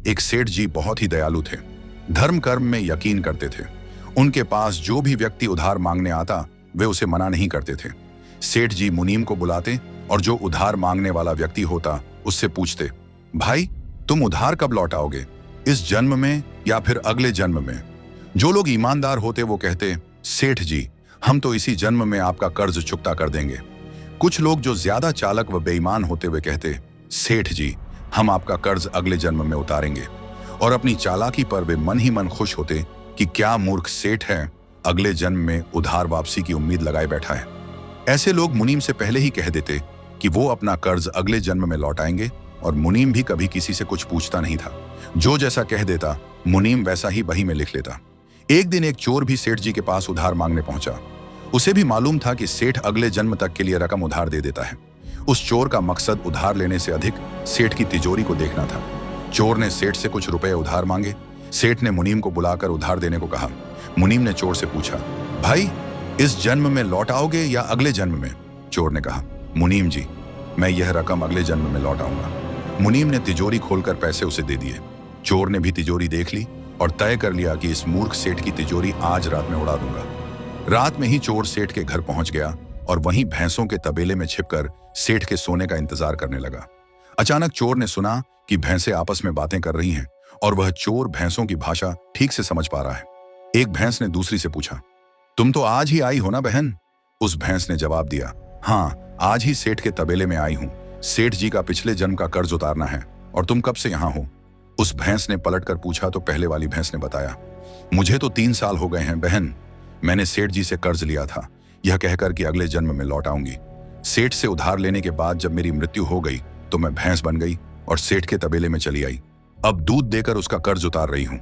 एक सेठ जी बहुत ही दयालु थे। धर्म कर्म में यकीन करते थे। उनके पास जो भी व्यक्ति उधार मांगने आता वे उसे मना नहीं करते थे। सेठ जी मुनीम को बुलाते और जो उधार मांगने वाला व्यक्ति होता उससे पूछते, भाई तुम उधार कब लौटाओगे, इस जन्म में या फिर अगले जन्म में? जो लोग ईमानदार होते वो कहते, सेठ जी हम तो इसी जन्म में आपका कर्ज चुकता कर देंगे। कुछ लोग जो ज्यादा चालक व बेईमान होते वे कहते, सेठ जी हम आपका कर्ज अगले जन्म में उतारेंगे। और अपनी चालाकी पर वे मन ही मन खुश होते कि क्या मूर्ख सेठ है, अगले जन्म में उधार वापसी की उम्मीद लगाए बैठा है। ऐसे लोग मुनीम से पहले ही कह देते कि वो अपना कर्ज अगले जन्म में लौटाएंगे और मुनीम भी कभी किसी से कुछ पूछता नहीं था। जो जैसा कह देता मुनीम वैसा ही बही में लिख लेता। एक दिन एक चोर भी सेठ जी के पास उधार मांगने पहुंचा। उसे भी मालूम था कि सेठ अगले जन्म तक के लिए रकम उधार दे देता है। उस चोर का मकसद उधार लेने से अधिक सेठ की तिजोरी को देखना था। चोर ने सेठ से कुछ रुपए उधार मांगे। सेठ ने मुनीम को बुलाकर उधार देने को कहा। मुनीम ने चोर से पूछा, भाई इस जन्म में लौटाओगे या अगले जन्म में? चोर ने कहा, मुनीम जी मैं यह रकम अगले जन्म में लौटाऊंगा। मुनीम ने तिजोरी खोलकर पैसे उसे दे दिए। चोर ने भी तिजोरी देख ली और तय कर लिया कि इस मूर्ख सेठ की तिजोरी आज रात में उड़ा दूंगा। रात में ही चोर सेठ के घर पहुंच गया और वहीं भैंसों के तबेले में छिपकर सेठ के सोने का इंतजार करने लगा। अचानक चोर ने सुना कि भैंसें आपस में बातें कर रही हैं और वह चोर भैंसों की भाषा ठीक से समझ पा रहा है। एक भैंस ने दूसरी से पूछा, तुम तो आज ही आई हो ना बहन? उस भैंस ने जवाब दिया, हाँ आज ही सेठ के तबेले में आई हूँ। सेठ जी का पिछले जन्म का कर्ज उतारना है। और तुम कब से यहाँ हो? उस भैंस ने पलटकर पूछा तो पहले वाली भैंस ने बताया, मुझे तो 3 साल हो गए हैं बहन। मैंने सेठ जी से कर्ज लिया था, यह कहकर कि अगले जन्म में लौटाऊंगी। सेठ से उधार लेने के बाद जब मेरी मृत्यु हो गई तो मैं भैंस बन गई और सेठ के तबेले में चली आई। अब दूध देकर उसका कर्ज उतार रही हूँ।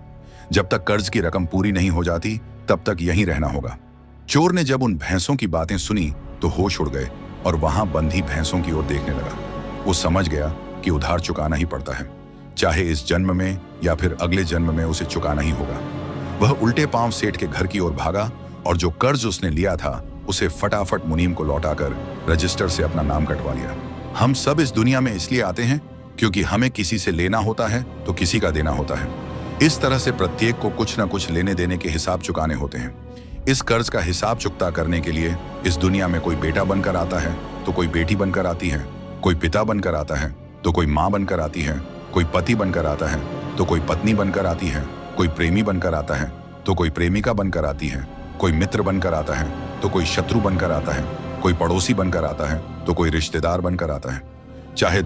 जब तक कर्ज की रकम पूरी नहीं हो जाती तब तक यहीं रहना होगा। चोर ने जब उन भैंसों की बातें सुनी तो होश उड़ गए और वहां बंधी भैंसों की ओर देखने लगा। वो समझ गया कि उधार चुकाना ही पड़ता है, चाहे इस जन्म में या फिर अगले जन्म में उसे चुकाना ही होगा। वह उल्टे पांव सेठ के घर की ओर भागा और जो कर्ज उसने लिया था उसे फटाफट मुनीम को लौटाकर रजिस्टर से अपना नाम कटवा लिया। हम सब इस दुनिया में इसलिए आते हैं क्योंकि हमें किसी से लेना होता है तो किसी का देना होता है। इस तरह से प्रत्येक को कुछ न कुछ लेने देने के हिसाब चुकाने होते हैं। इस कर्ज का हिसाब चुकता करने के लिए इस दुनिया में कोई बेटा बनकर आता है तो कोई बेटी बनकर आती है, कोई पिता बनकर आता है तो कोई माँ बनकर आती है, कोई पति बनकर आता है तो कोई पत्नी बनकर आती है, कोई प्रेमी बनकर आता है तो कोई प्रेमिका बनकर आती है, कोई मित्र बनकर आता है तो कोई शत्रु बनकर आता है, कोई पड़ोसी बनकर आता है तो कोई रिश्तेदार बनकर आता है। चाहे